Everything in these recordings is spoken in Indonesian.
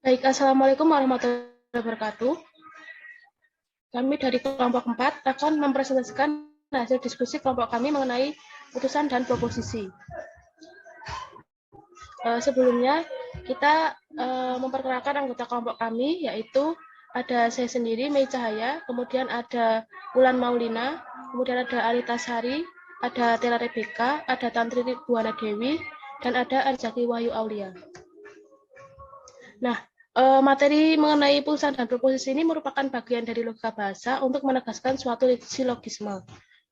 Baik, Assalamualaikum warahmatullahi wabarakatuh. Kami dari kelompok 4 akan mempresentasikan hasil diskusi kelompok kami mengenai putusan dan proposisi. Sebelumnya, kita memperkenalkan anggota kelompok kami, yaitu ada saya sendiri, Mei Cahaya, kemudian ada Wulan Maulina, kemudian ada Arita Sari, ada Tela Rebeka, ada Tantri Buana Dewi, dan ada Arzaki Wahyu Aulia. Nah, materi mengenai putusan dan proposisi ini merupakan bagian dari logika bahasa untuk menegaskan suatu silogisme.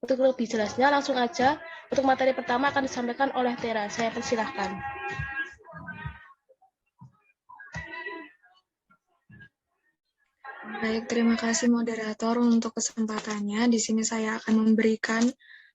Untuk lebih jelasnya, langsung aja untuk materi pertama akan disampaikan oleh Tera. Saya persilahkan. Baik, terima kasih moderator untuk kesempatannya. Di sini saya akan memberikan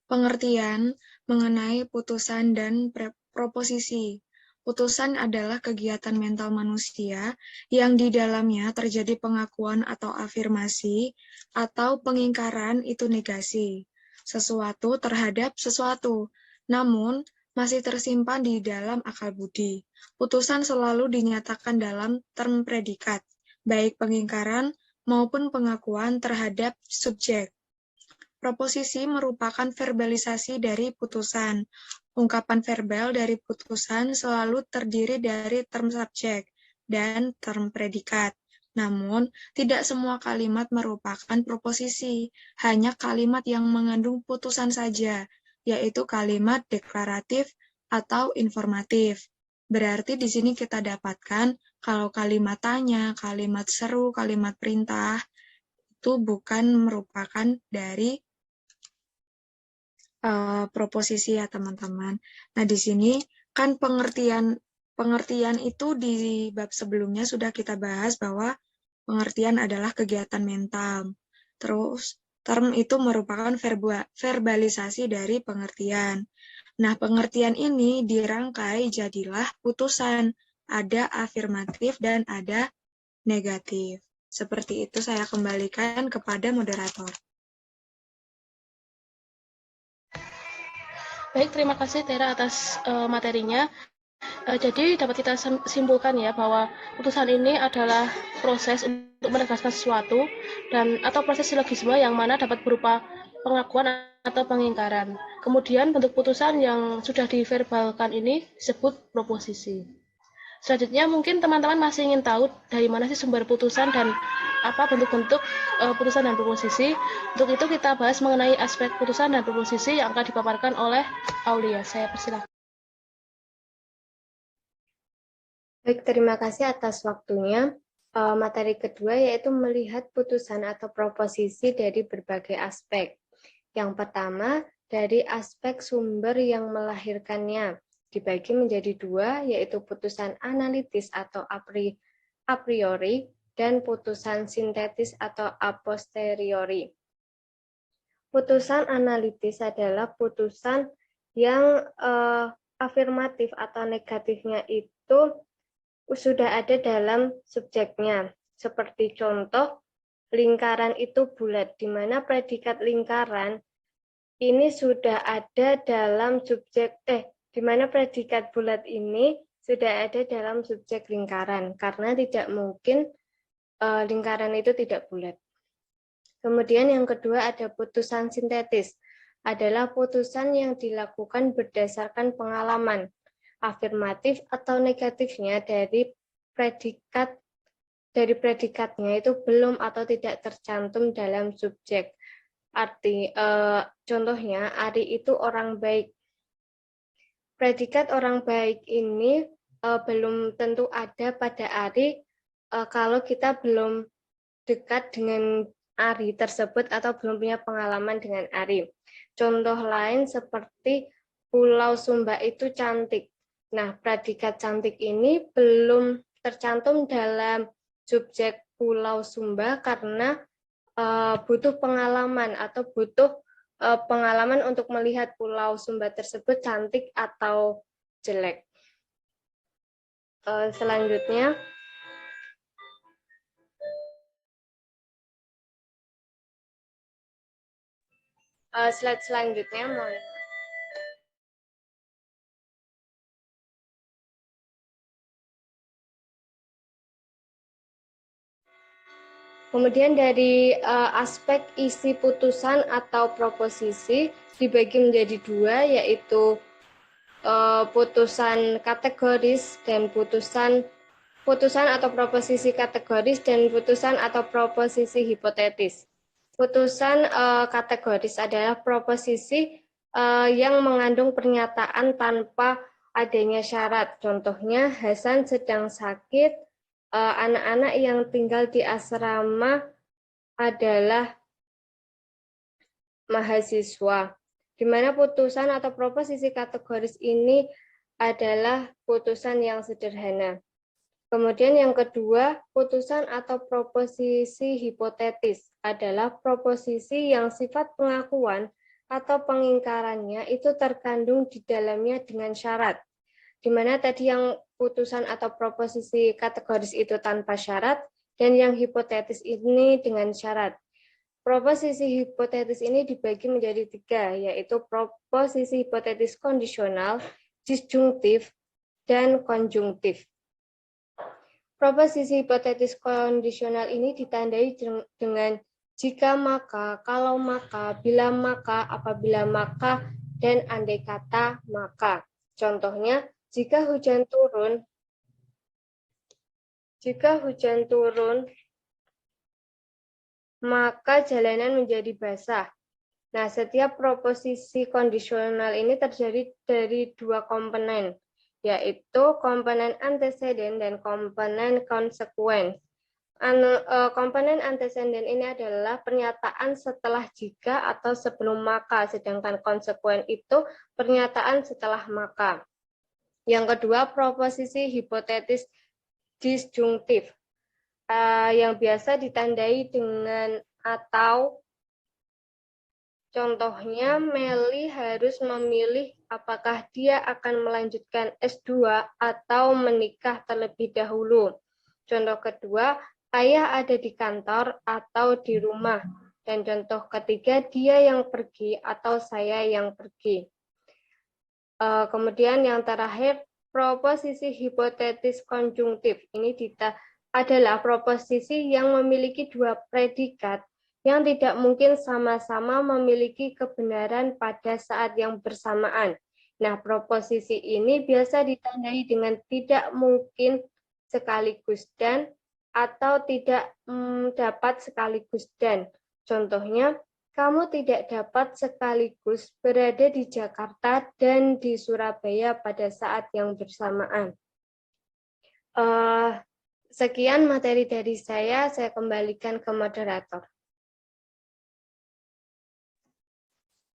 pengertian mengenai putusan dan proposisi. Putusan adalah kegiatan mental manusia yang di dalamnya terjadi pengakuan atau afirmasi atau pengingkaran itu negasi sesuatu terhadap sesuatu, namun masih tersimpan di dalam akal budi. Putusan selalu dinyatakan dalam term predikat, baik pengingkaran maupun pengakuan terhadap subjek. Proposisi merupakan verbalisasi dari putusan. Ungkapan verbal dari putusan selalu terdiri dari term subjek dan term predikat. Namun, tidak semua kalimat merupakan proposisi, hanya kalimat yang mengandung putusan saja, yaitu kalimat deklaratif atau informatif. Berarti di sini kita dapatkan kalau kalimat tanya, kalimat seru, kalimat perintah, itu bukan merupakan dari proposisi ya teman-teman. Nah di sini kan pengertian itu di bab sebelumnya sudah kita bahas bahwa pengertian adalah kegiatan mental. Terus term itu merupakan verbalisasi dari pengertian. Nah pengertian ini dirangkai jadilah putusan. Ada afirmatif dan ada negatif. Seperti itu saya kembalikan kepada moderator. Baik, terima kasih Tera atas materinya. Jadi dapat kita simpulkan ya bahwa putusan ini adalah proses untuk menegaskan sesuatu dan atau proses silogisme yang mana dapat berupa pengakuan atau pengingkaran. Kemudian bentuk putusan yang sudah diverbalkan ini disebut proposisi. Selanjutnya mungkin teman-teman masih ingin tahu dari mana sih sumber putusan dan apa bentuk-bentuk putusan dan proposisi. Untuk itu kita bahas mengenai aspek putusan dan proposisi yang akan dipaparkan oleh Aulia. Saya persilahkan. Baik, terima kasih atas waktunya. Materi kedua yaitu melihat putusan atau proposisi dari berbagai aspek. Yang pertama, dari aspek sumber yang melahirkannya. Dibagi menjadi dua, yaitu putusan analitis atau a priori dan putusan sintetis atau a posteriori. Putusan analitis adalah putusan yang afirmatif atau negatifnya itu sudah ada dalam subjeknya. Seperti contoh, lingkaran itu bulat, di mana predikat lingkaran ini sudah ada dalam subjek, di mana predikat bulat ini sudah ada dalam subjek lingkaran, karena tidak mungkin lingkaran itu tidak bulat. Kemudian yang kedua ada putusan sintetis, adalah putusan yang dilakukan berdasarkan pengalaman, afirmatif atau negatifnya dari predikatnya itu belum atau tidak tercantum dalam subjek. Contohnya Ari itu orang baik. Predikat orang baik ini belum tentu ada pada Ari kalau kita belum dekat dengan Ari tersebut atau belum punya pengalaman dengan Ari. Contoh lain seperti Pulau Sumba itu cantik. Nah, predikat cantik ini belum tercantum dalam subjek Pulau Sumba karena butuh pengalaman atau butuh pengalaman untuk melihat Pulau Sumba tersebut cantik atau jelek. Selanjutnya, slide selanjutnya mohon. Kemudian dari aspek isi putusan atau proposisi dibagi menjadi dua, yaitu putusan kategoris dan putusan atau proposisi kategoris dan putusan atau proposisi hipotetis. Putusan kategoris adalah proposisi yang mengandung pernyataan tanpa adanya syarat. Contohnya, Hasan sedang sakit, anak-anak yang tinggal di asrama adalah mahasiswa. Di mana putusan atau proposisi kategoris ini adalah putusan yang sederhana. Kemudian yang kedua, putusan atau proposisi hipotetis adalah proposisi yang sifat pengakuan atau pengingkarannya itu terkandung di dalamnya dengan syarat. Di mana tadi yang putusan atau proposisi kategoris itu tanpa syarat, dan yang hipotetis ini dengan syarat. Proposisi hipotetis ini dibagi menjadi tiga, yaitu proposisi hipotetis kondisional, disjungtif, dan konjungtif. Proposisi hipotetis kondisional ini ditandai dengan jika maka, kalau maka, bila maka, apabila maka, dan andai kata maka. Contohnya, jika hujan turun, maka jalanan menjadi basah. Nah, setiap proposisi kondisional ini terjadi dari dua komponen, yaitu komponen anteseden dan komponen konsekuen. Komponen anteseden ini adalah pernyataan setelah jika atau sebelum maka, sedangkan konsekuen itu pernyataan setelah maka. Yang kedua, proposisi hipotetis disjungtif, yang biasa ditandai dengan atau. Contohnya, Meli harus memilih apakah dia akan melanjutkan S2 atau menikah terlebih dahulu. Contoh kedua, ayah ada di kantor atau di rumah. Dan contoh ketiga, dia yang pergi atau saya yang pergi. Kemudian yang terakhir, proposisi hipotetis konjungtif. Ini adalah proposisi yang memiliki dua predikat yang tidak mungkin sama-sama memiliki kebenaran pada saat yang bersamaan. Nah, proposisi ini biasa ditandai dengan tidak mungkin sekaligus dan atau tidak dapat sekaligus dan. Contohnya, kamu tidak dapat sekaligus berada di Jakarta dan di Surabaya pada saat yang bersamaan. Sekian materi dari saya kembalikan ke moderator.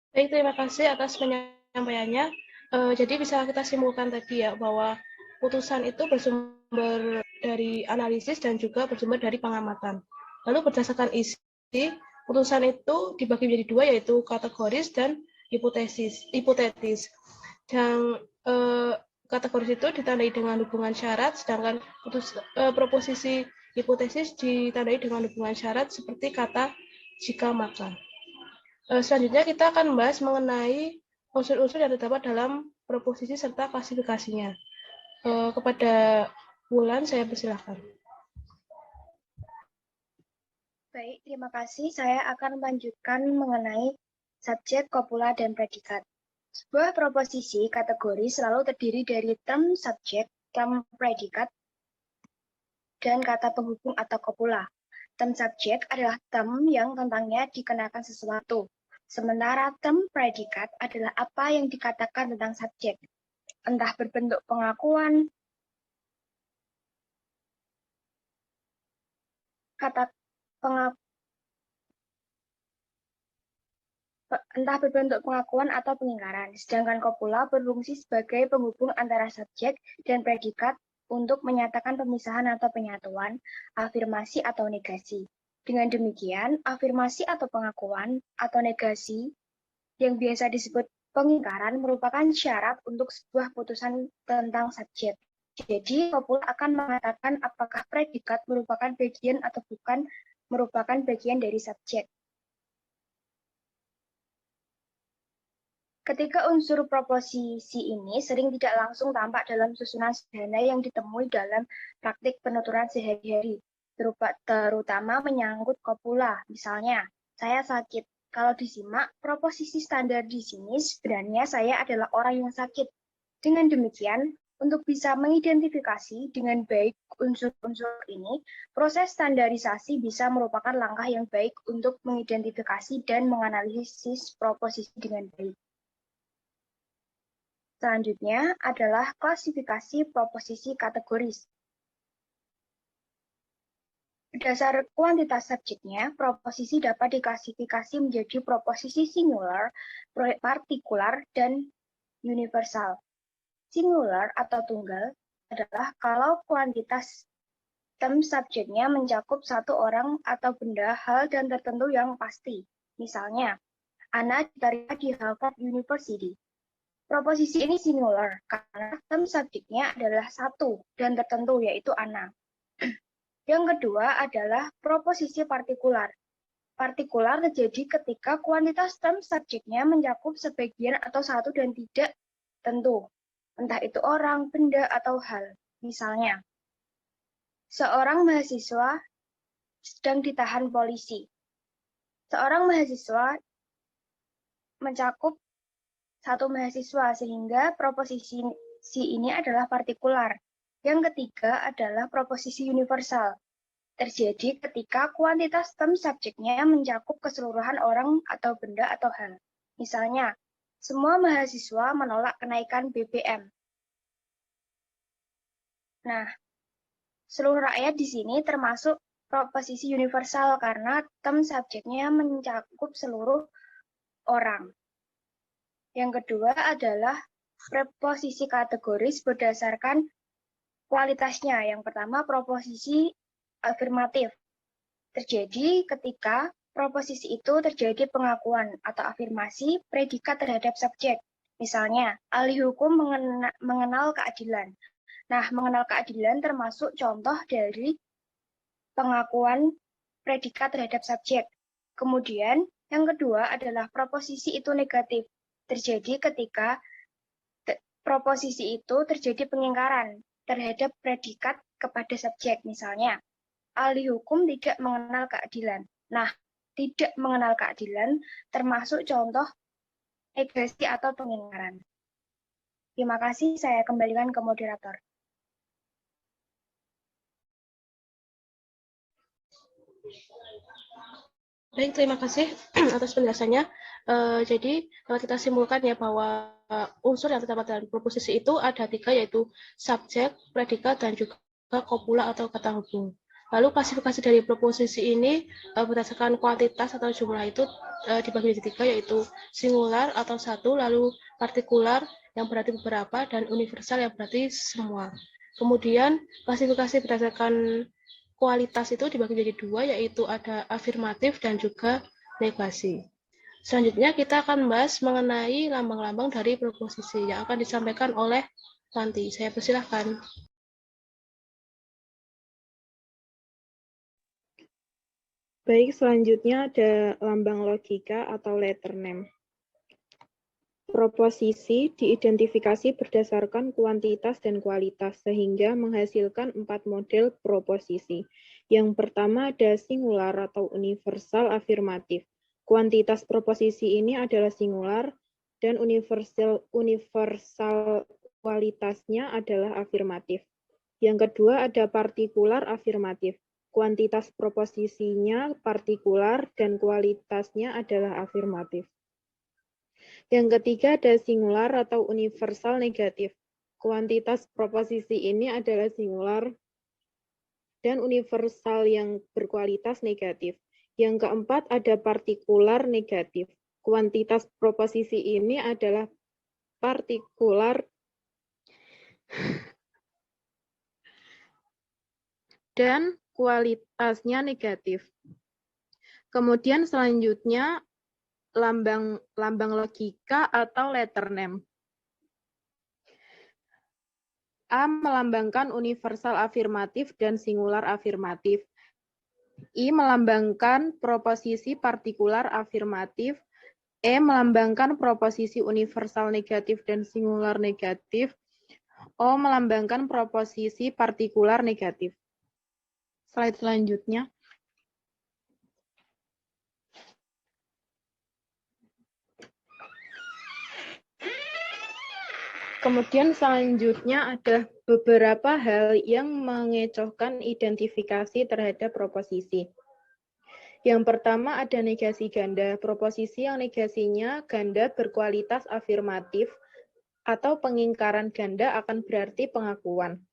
Baik, terima kasih atas penyampaiannya. Jadi bisa kita simpulkan tadi ya bahwa putusan itu bersumber dari analisis dan juga bersumber dari pengamatan. Lalu berdasarkan isi, putusan itu dibagi menjadi dua, yaitu kategoris dan hipotetis. Dan kategoris itu ditandai dengan hubungan syarat, sedangkan proposisi hipotesis ditandai dengan hubungan syarat seperti kata jika maka. Selanjutnya kita akan membahas mengenai unsur-unsur yang terdapat dalam proposisi serta klasifikasinya. Kepada Wulan, saya persilahkan. Baik, terima kasih. Saya akan melanjutkan mengenai subjek, kopula, dan predikat. Sebuah proposisi kategori selalu terdiri dari term subjek, term predikat, dan kata penghubung atau kopula. Term subjek adalah term yang tentangnya dikenakan sesuatu. Sementara term predikat adalah apa yang dikatakan tentang subjek, entah berbentuk pengakuan, entah berbentuk pengakuan atau pengingkaran. Sedangkan kopula berfungsi sebagai penghubung antara subjek dan predikat untuk menyatakan pemisahan atau penyatuan, afirmasi atau negasi. Dengan demikian, afirmasi atau pengakuan atau negasi yang biasa disebut pengingkaran merupakan syarat untuk sebuah putusan tentang subjek. Jadi, kopula akan mengatakan apakah predikat merupakan bagian atau bukan merupakan bagian dari subjek. Ketiga unsur proposisi ini sering tidak langsung tampak dalam susunan sederhana yang ditemui dalam praktik penuturan sehari-hari. terutama menyangkut kopula. Misalnya, saya sakit. Kalau disimak, proposisi standar di sini sebenarnya saya adalah orang yang sakit. Dengan demikian, untuk bisa mengidentifikasi dengan baik unsur-unsur ini, proses standarisasi bisa merupakan langkah yang baik untuk mengidentifikasi dan menganalisis proposisi dengan baik. Selanjutnya adalah klasifikasi proposisi kategoris. Berdasar kuantitas subjeknya, proposisi dapat diklasifikasi menjadi proposisi singular, partikular, dan universal. Singular atau tunggal adalah kalau kuantitas term subjeknya mencakup satu orang atau benda, hal, dan tertentu yang pasti. Misalnya, Anna diterima di Harvard University. Proposisi ini singular karena term subjeknya adalah satu dan tertentu, yaitu Anna. Yang kedua adalah proposisi partikular. Partikular terjadi ketika kuantitas term subjeknya mencakup sebagian atau satu dan tidak tentu, entah itu orang, benda, atau hal. Misalnya, seorang mahasiswa sedang ditahan polisi. Seorang mahasiswa mencakup satu mahasiswa, sehingga proposisi ini adalah partikular. Yang ketiga adalah proposisi universal. Terjadi ketika kuantitas term subjeknya mencakup keseluruhan orang atau benda atau hal. Misalnya, semua mahasiswa menolak kenaikan BBM. Nah, seluruh rakyat di sini termasuk proposisi universal karena term subjeknya mencakup seluruh orang. Yang kedua adalah preposisi kategoris berdasarkan kualitasnya. Yang pertama, proposisi afirmatif. Terjadi ketika proposisi itu terjadi pengakuan atau afirmasi predikat terhadap subjek. Misalnya, ahli hukum mengenal keadilan. Nah, mengenal keadilan termasuk contoh dari pengakuan predikat terhadap subjek. Kemudian, yang kedua adalah proposisi itu negatif. Terjadi ketika proposisi itu terjadi pengingkaran terhadap predikat kepada subjek. Misalnya, ahli hukum tidak mengenal keadilan. Nah, tidak mengenal keadilan termasuk contoh negasi atau pengingkaran. Terima kasih, saya kembalikan ke moderator. Baik, terima kasih atas penjelasannya. Jadi, kalau kita simpulkan ya bahwa unsur yang terdapat dalam proposisi itu ada 3, yaitu subjek, predikat, dan juga kopula atau kata hubung. Lalu klasifikasi dari proposisi ini berdasarkan kuantitas atau jumlah itu dibagi menjadi 3, yaitu singular atau satu, lalu partikular yang berarti beberapa, dan universal yang berarti semua. Kemudian klasifikasi berdasarkan kualitas itu dibagi menjadi 2, yaitu ada afirmatif dan juga negasi. Selanjutnya kita akan membahas mengenai lambang-lambang dari proposisi yang akan disampaikan oleh Santi. Saya persilahkan. Baik, selanjutnya ada lambang logika atau letter name. Proposisi diidentifikasi berdasarkan kuantitas dan kualitas, sehingga menghasilkan 4 model proposisi. Yang pertama ada singular atau universal afirmatif. Kuantitas proposisi ini adalah singular, dan universal kualitasnya adalah afirmatif. Yang kedua ada partikular afirmatif. Kuantitas proposisinya partikular dan kualitasnya adalah afirmatif. Yang ketiga ada singular atau universal negatif. Kuantitas proposisi ini adalah singular dan universal yang berkualitas negatif. Yang keempat ada partikular negatif. Kuantitas proposisi ini adalah partikular dan kualitasnya negatif. Kemudian selanjutnya lambang logika atau letter name. A melambangkan universal afirmatif dan singular afirmatif. I melambangkan proposisi partikular afirmatif. E melambangkan proposisi universal negatif dan singular negatif. O melambangkan proposisi partikular negatif. slide selanjutnya. Kemudian selanjutnya ada beberapa hal yang mengecohkan identifikasi terhadap proposisi. Yang pertama ada negasi ganda. Proposisi yang negasinya ganda berkualitas afirmatif atau pengingkaran ganda akan berarti pengakuan.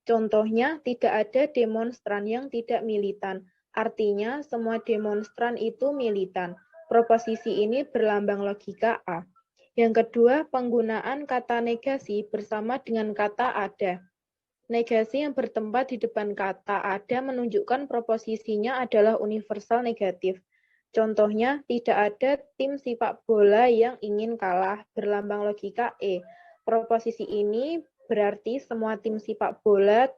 Contohnya, tidak ada demonstran yang tidak militan. Artinya, semua demonstran itu militan. Proposisi ini berlambang logika A. Yang kedua, penggunaan kata negasi bersama dengan kata ada. Negasi yang bertempat di depan kata ada menunjukkan proposisinya adalah universal negatif. Contohnya, tidak ada tim sepak bola yang ingin kalah, berlambang logika E. Proposisi ini berarti semua tim sepak bola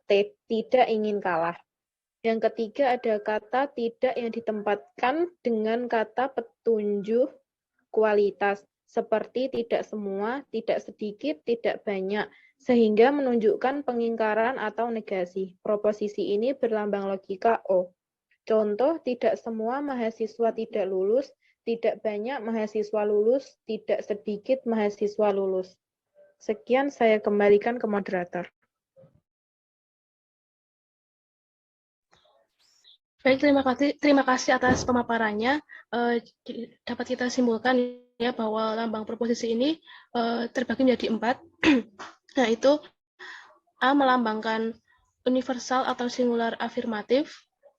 tidak ingin kalah. Yang ketiga ada kata tidak yang ditempatkan dengan kata petunjuk kualitas, seperti tidak semua, tidak sedikit, tidak banyak, sehingga menunjukkan pengingkaran atau negasi. Proposisi ini berlambang logika O. Contoh, tidak semua mahasiswa tidak lulus, tidak banyak mahasiswa lulus, tidak sedikit mahasiswa lulus. Sekian, saya kembalikan ke moderator. Baik, terima kasih atas pemaparannya. Dapat kita simpulkan ya bahwa lambang proposisi ini terbagi menjadi 4, yaitu A melambangkan universal atau singular afirmatif,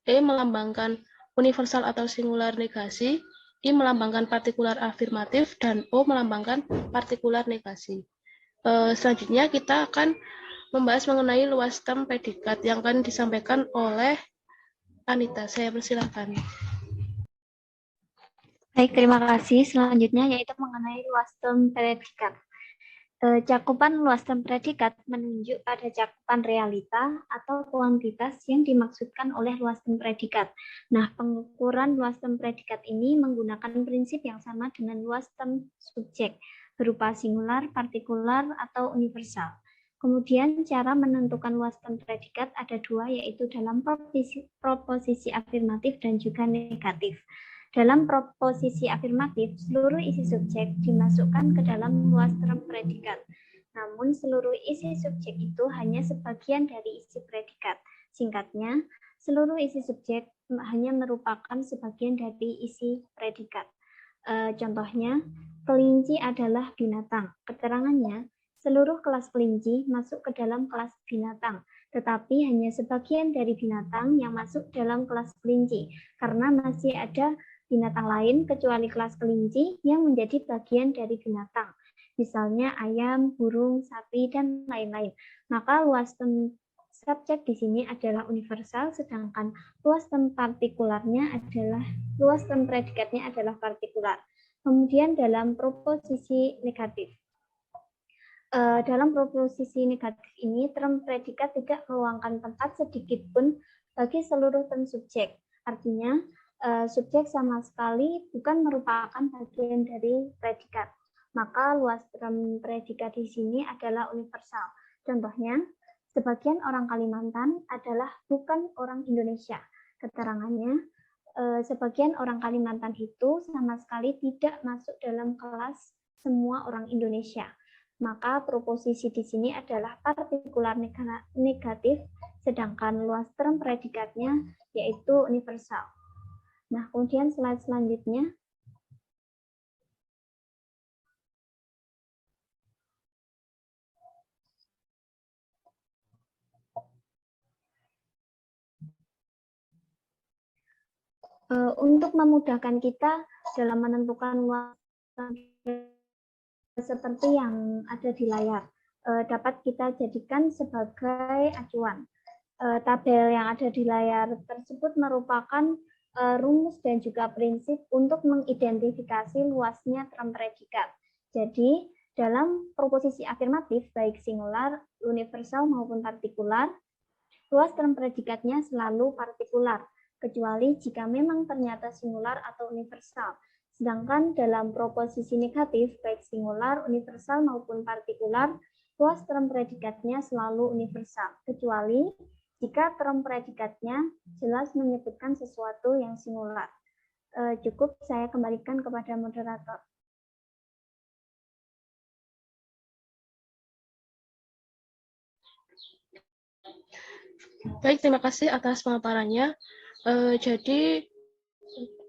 E melambangkan universal atau singular negasi, I melambangkan partikular afirmatif, dan O melambangkan partikular negasi. Selanjutnya kita akan membahas mengenai luas term predikat yang akan disampaikan oleh Anita. Saya persilakan. Baik, terima kasih. Selanjutnya yaitu mengenai luas term predikat. Cakupan luas term predikat menunjuk pada cakupan realita atau kuantitas yang dimaksudkan oleh luas term predikat. Nah, pengukuran luas term predikat ini menggunakan prinsip yang sama dengan luas term subjek, berupa singular, partikular, atau universal. Kemudian cara menentukan luas term predikat ada 2, yaitu dalam proposisi afirmatif dan juga negatif. Dalam proposisi afirmatif, seluruh isi subjek dimasukkan ke dalam luas term predikat. Namun seluruh isi subjek itu hanya sebagian dari isi predikat. Singkatnya, seluruh isi subjek hanya merupakan sebagian dari isi predikat. Contohnya, kelinci adalah binatang. Keterangannya, seluruh kelas kelinci masuk ke dalam kelas binatang, tetapi hanya sebagian dari binatang yang masuk dalam kelas kelinci, karena masih ada binatang lain kecuali kelas kelinci yang menjadi bagian dari binatang, misalnya ayam, burung, sapi, dan lain-lain. Maka luas term subjek di sini adalah universal, sedangkan luas term partikularnya adalah luas term predikatnya adalah partikular. Kemudian dalam proposisi negatif. Dalam proposisi negatif ini, term predikat tidak meluangkan tempat sedikit pun bagi seluruh term subjek. Artinya, subjek sama sekali bukan merupakan bagian dari predikat. Maka luas term predikat di sini adalah universal. Contohnya, sebagian orang Kalimantan adalah bukan orang Indonesia. Keterangannya, sebagian orang Kalimantan itu sama sekali tidak masuk dalam kelas semua orang Indonesia. Maka proposisi di sini adalah partikular negatif, sedangkan luas term predikatnya yaitu universal. Nah, kemudian slide selanjutnya. Untuk memudahkan kita dalam menentukan luas seperti yang ada di layar, dapat kita jadikan sebagai acuan. Tabel yang ada di layar tersebut merupakan rumus dan juga prinsip untuk mengidentifikasi luasnya term predikat. Jadi, dalam proposisi afirmatif, baik singular, universal maupun partikular, luas term predikatnya selalu partikular, kecuali jika memang ternyata singular atau universal. Sedangkan dalam proposisi negatif, baik singular, universal maupun partikular, luas term predikatnya selalu universal, kecuali jika term predikatnya jelas menyebutkan sesuatu yang singular. Cukup saya kembalikan kepada moderator. Baik, terima kasih atas pemaparannya. Jadi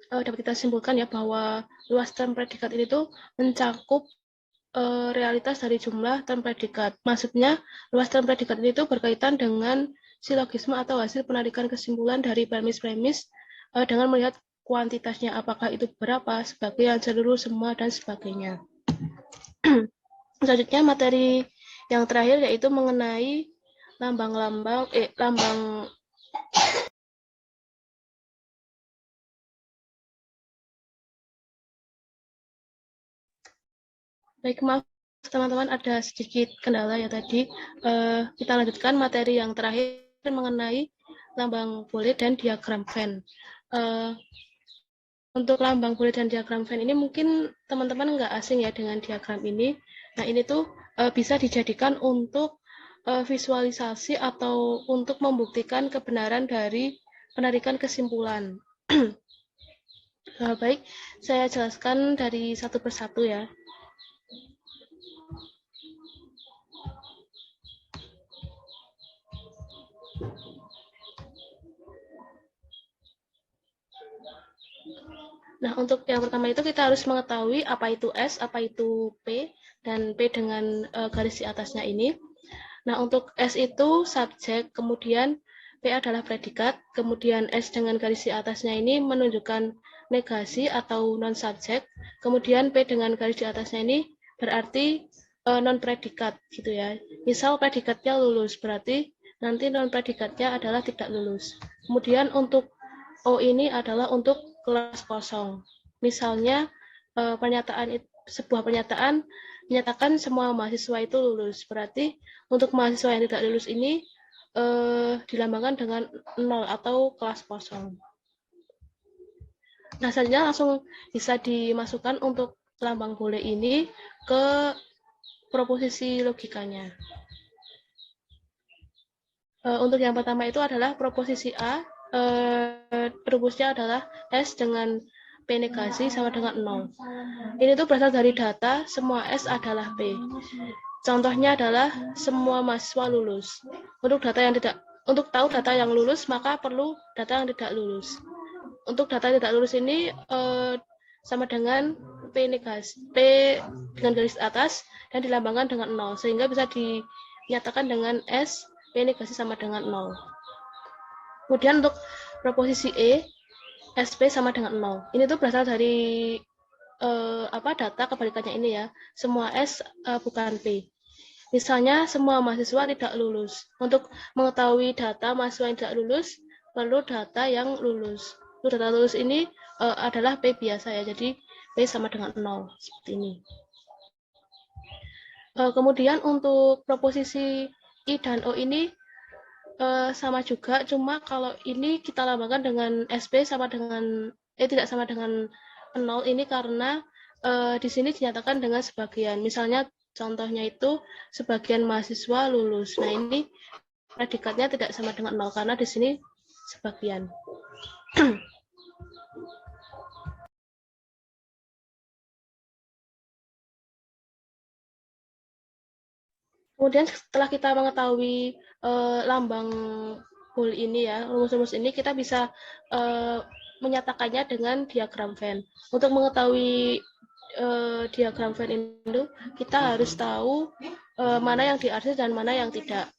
dapat kita simpulkan ya bahwa luas term predikat ini tuh mencakup realitas dari jumlah term predikat. Maksudnya luas term predikat ini tuh berkaitan dengan silogisme atau hasil penarikan kesimpulan dari premis-premis dengan melihat kuantitasnya, apakah itu berapa, sebagian, seluruh, semua, dan sebagainya. Selanjutnya materi yang terakhir yaitu mengenai lambang baik, maaf teman-teman ada sedikit kendala ya tadi. Kita lanjutkan materi yang terakhir mengenai lambang Boolean dan diagram Venn. Untuk lambang Boolean dan diagram Venn ini mungkin teman-teman nggak asing ya dengan diagram ini. Nah ini tuh bisa dijadikan untuk visualisasi atau untuk membuktikan kebenaran dari penarikan kesimpulan. Baik, saya jelaskan dari satu persatu ya. Nah, untuk yang pertama itu kita harus mengetahui apa itu S, apa itu P, dan P dengan garis di atasnya ini. Nah, untuk S itu subjek, kemudian P adalah predikat, kemudian S dengan garis di atasnya ini menunjukkan negasi atau non-subjek, kemudian P dengan garis di atasnya ini berarti non-predikat gitu ya. Misal predikatnya lulus, berarti nanti non-predikatnya adalah tidak lulus. Kemudian untuk O ini adalah untuk kelas kosong. Misalnya sebuah pernyataan menyatakan semua mahasiswa itu lulus. Berarti untuk mahasiswa yang tidak lulus ini dilambangkan dengan 0 atau kelas kosong. Nah, selanjutnya langsung bisa dimasukkan untuk lambang Boolean ini ke proposisi logikanya. Untuk yang pertama itu adalah proposisi A. Rumusnya adalah S dengan P negasi sama dengan 0. Ini tuh berasal dari data, semua S adalah P. Contohnya adalah semua mahasiswa lulus. Untuk tahu data yang lulus, maka perlu data yang tidak lulus. Untuk data yang tidak lulus ini sama dengan P negasi, P dengan garis atas dan dilambangkan dengan 0, sehingga bisa dinyatakan dengan S, P negasi sama dengan 0. Kemudian untuk proposisi E, SP sama dengan 0. Ini tuh berasal dari data kebalikannya ini ya. Semua S bukan P. Misalnya semua mahasiswa tidak lulus. Untuk mengetahui data mahasiswa yang tidak lulus, perlu data yang lulus. Untuk data lulus ini adalah P biasa ya. Jadi P sama dengan 0 seperti ini. Kemudian untuk proposisi I dan O ini sama juga, cuma kalau ini kita lambangkan dengan SP sama dengan tidak sama dengan 0 ini karena di sini dinyatakan dengan sebagian. Misalnya contohnya itu sebagian mahasiswa lulus. Nah, ini predikatnya tidak sama dengan 0 karena di sini sebagian. Kemudian setelah kita mengetahui lambang Boolean ini ya, rumus-rumus ini kita bisa menyatakannya dengan diagram Venn. Untuk mengetahui diagram Venn itu kita harus tahu mana yang diarsir dan mana yang tidak.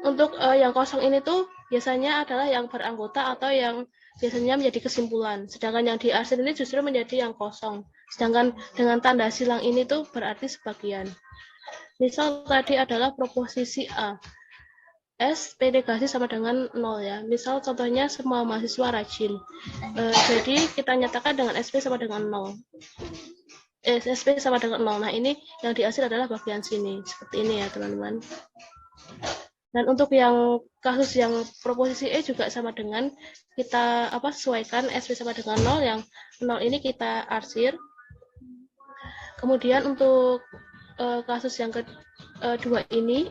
Untuk yang kosong ini tuh biasanya adalah yang beranggota atau yang biasanya menjadi kesimpulan. Sedangkan yang diarsir ini justru menjadi yang kosong. Sedangkan dengan tanda silang ini tuh berarti sebagian. Misal tadi adalah proposisi A. S, P negasi sama dengan 0 ya. Misal contohnya semua mahasiswa rajin. Jadi kita nyatakan dengan SP sama dengan 0. SP sama dengan 0. Nah ini yang diarsir adalah bagian sini. Seperti ini ya teman-teman. Dan untuk yang kasus yang proposisi E juga sama dengan kita sesuaikan SP sama dengan 0, yang 0 ini kita arsir. Kemudian untuk kasus yang kedua ini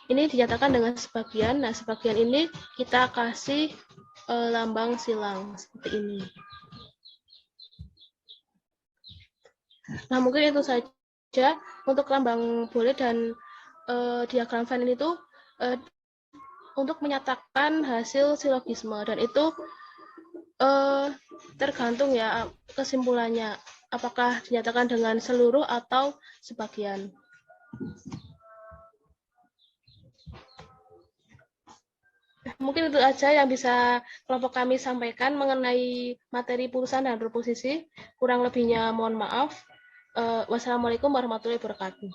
dinyatakan dengan sebagian. Nah, sebagian ini kita kasih lambang silang seperti ini. Nah, mungkin itu saja untuk lambang boleh dan diagram Venn itu untuk menyatakan hasil silogisme, dan itu tergantung ya kesimpulannya, apakah dinyatakan dengan seluruh atau sebagian. Mungkin itu aja yang bisa kelompok kami sampaikan mengenai materi putusan dan proposisi. Kurang lebihnya mohon maaf. Wassalamualaikum warahmatullahi wabarakatuh.